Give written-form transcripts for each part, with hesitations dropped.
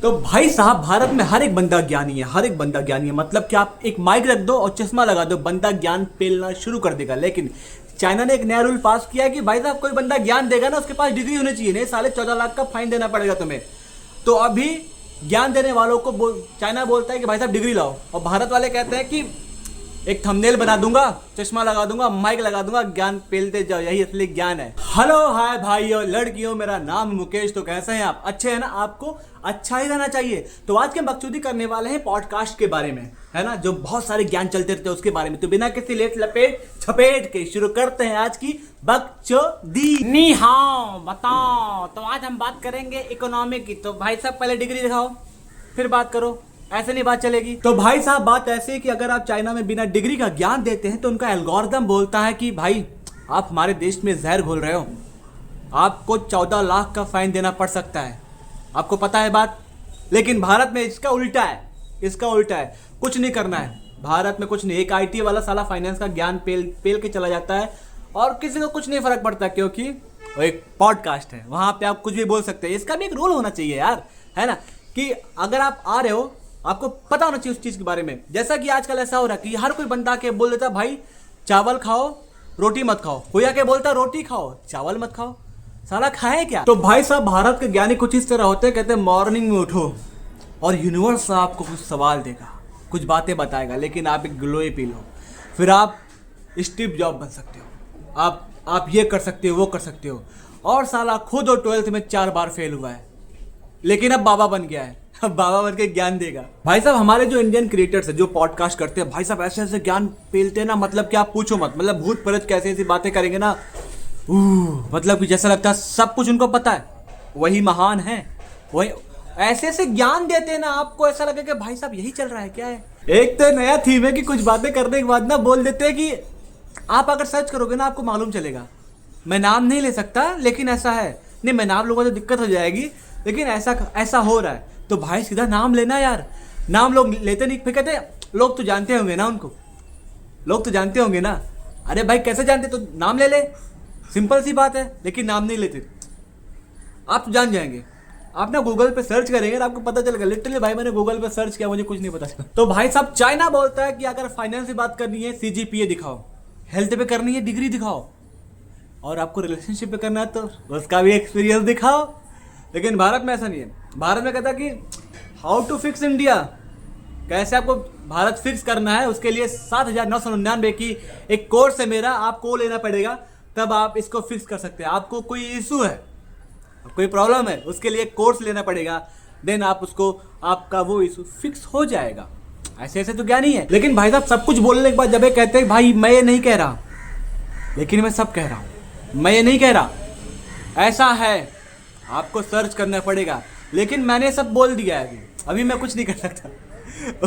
तो भाई साहब, भारत में हर एक बंदा ज्ञानी है, हर एक बंदा ज्ञानी है। मतलब कि आप एक माइक रख दो और चश्मा लगा दो, बंदा ज्ञान पेलना शुरू कर देगा। लेकिन चाइना ने एक नया रूल पास किया है कि भाई साहब कोई बंदा ज्ञान देगा ना, उसके पास डिग्री होनी चाहिए, नहीं साले 14 लाख का फाइन देना पड़ेगा तुम्हें। तो अभी ज्ञान देने वालों को चाइना बोलता है कि भाई साहब डिग्री लाओ, और भारत वाले कहते हैं कि एक थंबनेल बना दूंगा, चश्मा लगा दूंगा, माइक लगा दूंगा, ज्ञान पेलते जाओ, यही असली ज्ञान है। हेलो हाय भाइयों लड़कियों, मेरा नाम मुकेश। तो कैसे हैं आप? अच्छे हैं ना? आपको अच्छा ही रहना चाहिए। तो आज के हम बकचोदी करने वाले हैं पॉडकास्ट के बारे में, है ना, जो बहुत सारे ज्ञान चलते रहते हैं उसके बारे में। तो बिना किसी लेट लपेट छपेट के शुरू करते हैं आज की बकचोदी। नी हाओ बताओ। तो आज हम बात करेंगे इकोनॉमी की। तो भाई साहब पहले डिग्री दिखाओ, फिर बात करो, ऐसे नहीं बात चलेगी। तो भाई साहब बात ऐसे है कि अगर आप चाइना में बिना डिग्री का ज्ञान देते हैं तो उनका एल्गोरिदम बोलता है कि भाई आप हमारे देश में जहर घोल रहे हो, आपको 14 लाख का फाइन देना पड़ सकता है। आपको पता है बात? लेकिन भारत में इसका उल्टा है, इसका उल्टा है। कुछ नहीं करना है भारत में, कुछ नहीं। एक आईटी वाला साला फाइनेंस का ज्ञान पेल के चला जाता है और किसी को कुछ नहीं फर्क पड़ता, क्योंकि वो एक पॉडकास्ट है, वहां पे आप कुछ भी बोल सकते हैं। इसका भी एक रूल होना चाहिए यार, है ना, कि अगर आप आ रहे हो आपको पता होना चाहिए उस चीज के बारे में। जैसा कि आजकल ऐसा हो रहा है कि हर कोई बंदा के बोल देता भाई चावल खाओ रोटी मत खाओ, कोई आके बोलता रोटी खाओ चावल मत खाओ, साला खाए क्या? तो भाई साहब भारत के ज्ञानी कुछ इस तरह होते हैं, कहते हैं मॉर्निंग में उठो और यूनिवर्स आपको कुछ सवाल देगा, कुछ बातें बताएगा, लेकिन आप एक ग्लोई पी लो, फिर आप स्टीव जॉब बन सकते हो, आप ये कर सकते हो, वो कर सकते हो। और साला खुद और 12th में 4 बार फेल हुआ है, लेकिन अब बाबा बन गया है, अब बाबा बन के ज्ञान देगा। भाई साहब हमारे जो इंडियन क्रिएटर्स है, जो पॉडकास्ट करते हैं, भाई साहब ऐसे ऐसे ज्ञान पेलते हैं ना, मतलब कि आप पूछो मत। मतलब भूत प्रेत कैसे ऐसी बातें करेंगे ना, मतलब कि जैसा लगता है सब कुछ उनको पता है, वही महान है, वही ऐसे ऐसे ज्ञान देते हैं ना, आपको ऐसा लगे कि भाई साहब यही चल रहा है क्या है। एक तो नया थीम है कि कुछ बातें करने के बाद ना बोल देते हैं कि आप अगर सर्च करोगे ना आपको मालूम चलेगा। मैं नाम नहीं ले सकता लेकिन ऐसा है, नहीं मैं नाम लूंगा तो दिक्कत हो जाएगी, लेकिन ऐसा हो रहा है। तो भाई सीधा नाम लेना यार, नाम लोग लेते नहीं, फिर कहते लोग तो जानते होंगे ना, उनको लोग तो जानते होंगे ना। अरे भाई कैसे जानते? तो नाम ले ले, सिंपल सी बात है, लेकिन नाम नहीं लेते। आप तो जान जाएंगे, आप ना गूगल पे सर्च करेंगे और आपको पता चलेगा। लिटरली भाई मैंने गूगल पे सर्च किया, मुझे कुछ नहीं पता चला। तो भाई साहब चाइना बोलता है कि अगर फाइनेंस की बात करनी है CGPA दिखाओ, हेल्थ पे करनी है डिग्री दिखाओ, और आपको रिलेशनशिप पे करना है तो उसका भी एक्सपीरियंस दिखाओ। लेकिन भारत में ऐसा नहीं है। भारत में कहता कि हाउ टू फिक्स इंडिया, कैसे आपको भारत फिक्स करना है, उसके लिए 7,999 की एक कोर्स है मेरा, आपको लेना पड़ेगा, तब आप इसको फिक्स कर सकते हैं। आपको कोई इशू है, कोई प्रॉब्लम है, उसके लिए कोर्स लेना पड़ेगा, देन आप उसको, आपका वो इशू फिक्स हो जाएगा। ऐसे ऐसे तो क्या नहीं है। लेकिन भाई साहब सब कुछ बोलने के बाद जब ये कहते हैं भाई मैं ये नहीं कह रहा, लेकिन मैं सब कह रहा हूँ, मैं ये नहीं कह रहा, ऐसा है, आपको सर्च करना पड़ेगा। लेकिन मैंने सब बोल दिया है, अभी मैं कुछ नहीं कर सकता।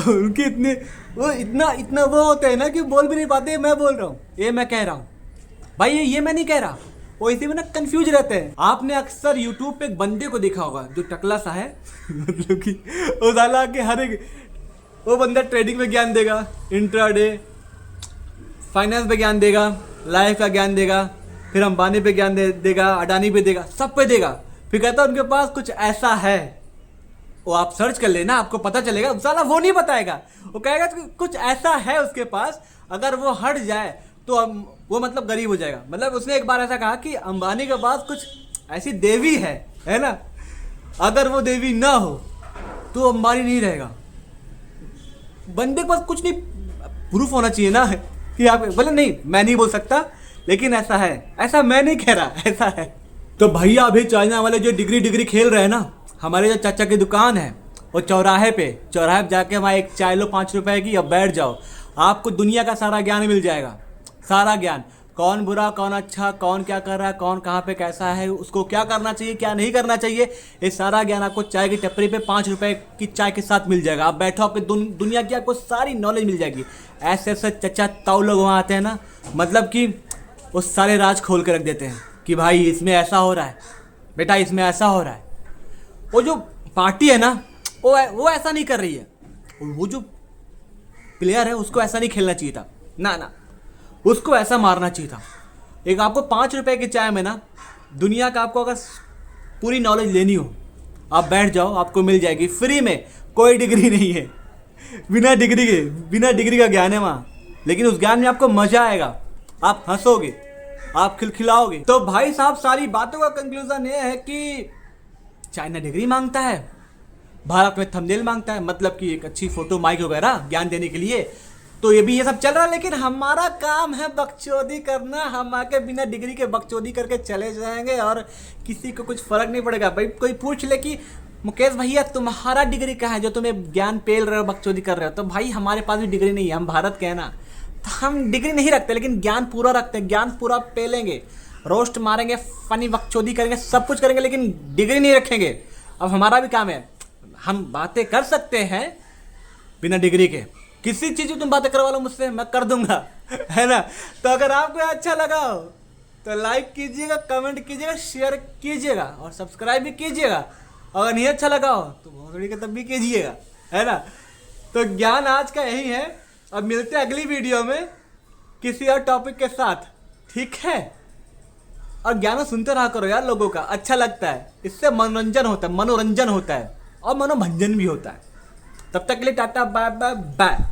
उनके इतना वो होते हैं ना कि बोल भी नहीं पाते। मैं बोल रहा हूँ, ये मैं कह रहा हूँ भाई, ये मैं नहीं कह रहा। वो इसी में ना कंफ्यूज रहते हैं। आपने अक्सर यूट्यूब पे एक बंदे को देखा होगा जो टकला सा है, मतलब कि वो साला के हर एक, वो बंदा ट्रेडिंग में ज्ञान देगा, इंट्राडे फाइनेंस पे ज्ञान देगा, लाइफ का ज्ञान देगा, फिर अंबानी पे ज्ञान देगा, अडानी पे देगा, सब पे देगा। फिर कहता है उनके पास कुछ ऐसा है, वो आप सर्च कर लेना आपको पता चलेगा। साला वो नहीं बताएगा, वो कहेगा कुछ ऐसा है उसके पास, अगर वो हट जाए तो वो मतलब गरीब हो जाएगा। मतलब उसने एक बार ऐसा कहा कि अंबानी के पास कुछ ऐसी देवी है ना, अगर वो देवी ना हो तो अंबानी नहीं रहेगा। बंदे के पास कुछ नहीं, प्रूफ होना चाहिए ना कि आप, बोले नहीं मैं नहीं बोल सकता, लेकिन ऐसा है, ऐसा मैं नहीं कह रहा, ऐसा है। तो भैया अभी चाइना वाले जो डिग्री खेल रहे हैं ना, हमारे जो चाचा की दुकान है वो चौराहे पे जाके वहाँ एक चाय लो 5 रुपए की, अब बैठ जाओ, आपको दुनिया का सारा ज्ञान मिल जाएगा। सारा ज्ञान, कौन बुरा कौन अच्छा, कौन क्या कर रहा है, कौन कहाँ पे कैसा है, उसको क्या करना चाहिए क्या नहीं करना चाहिए, ये सारा ज्ञान आपको चाय की टपरी पे 5 रुपए की चाय के साथ मिल जाएगा। आप बैठो, आपकी दुनिया की आपको सारी नॉलेज मिल जाएगी। ऐसे ऐसे चचा ताऊ लोग वहाँ आते हैं ना, मतलब कि वो सारे राज खोल के रख देते हैं कि भाई इसमें ऐसा हो रहा है, बेटा इसमें ऐसा हो रहा है। वो जो पार्टी है ना, वो ऐसा नहीं कर रही है, वो जो प्लेयर है उसको ऐसा नहीं खेलना चाहिए था, ना उसको ऐसा मारना चाहिए था। एक आपको 5 रुपए की चाय में ना दुनिया का आपको अगर पूरी नॉलेज लेनी हो, आप बैठ जाओ, आपको मिल जाएगी फ्री में। कोई डिग्री नहीं है, बिना डिग्री का ज्ञान है वहाँ, लेकिन उस ज्ञान में आपको मजा आएगा, आप हंसोगे, आप खिलखिलाओगे। तो भाई साहब सारी बातों का कंक्लूजन ये है कि चाइना डिग्री मांगता है, भारत में थंबनेल मांगता है, मतलब कि एक अच्छी फोटो, माइक वगैरह ज्ञान देने के लिए। तो ये भी ये सब चल रहा है, लेकिन हमारा काम है बकचोदी करना। हम आके बिना डिग्री के बकचोदी करके चले जाएंगे और किसी को कुछ फर्क नहीं पड़ेगा। भाई कोई पूछ ले कि मुकेश भैया तुम्हारा डिग्री कहाँ है जो तुम्हें ज्ञान पेल रहे हो, बकचोदी कर रहे हो, तो भाई हमारे पास भी डिग्री नहीं है, हम भारत के हैं ना, तो हम डिग्री नहीं रखते, लेकिन ज्ञान पूरा रखते हैं, ज्ञान पूरा पेलेंगे, रोस्ट मारेंगे, फनी बकचोदी करेंगे, सब कुछ करेंगे, लेकिन डिग्री नहीं रखेंगे। अब हमारा भी काम है, हम बातें कर सकते हैं बिना डिग्री के, किसी चीज़ की तुम बातें करवा लो मुझसे, मैं कर दूंगा, है ना। तो अगर आपको अच्छा लगा हो तो लाइक कीजिएगा, कमेंट कीजिएगा, शेयर कीजिएगा और सब्सक्राइब भी कीजिएगा। अगर नहीं अच्छा लगा हो तो भोसड़ी के तब भी कीजिएगा, है ना। तो ज्ञान आज का यही है, अब मिलते हैं अगली वीडियो में किसी और टॉपिक के साथ, ठीक है। और ज्ञान सुनते रहा करो यार, लोगों का अच्छा लगता है, इससे मनोरंजन होता है और मनोभंजन भी होता है। तब तक के लिए टाटा, बाय बाय बाय।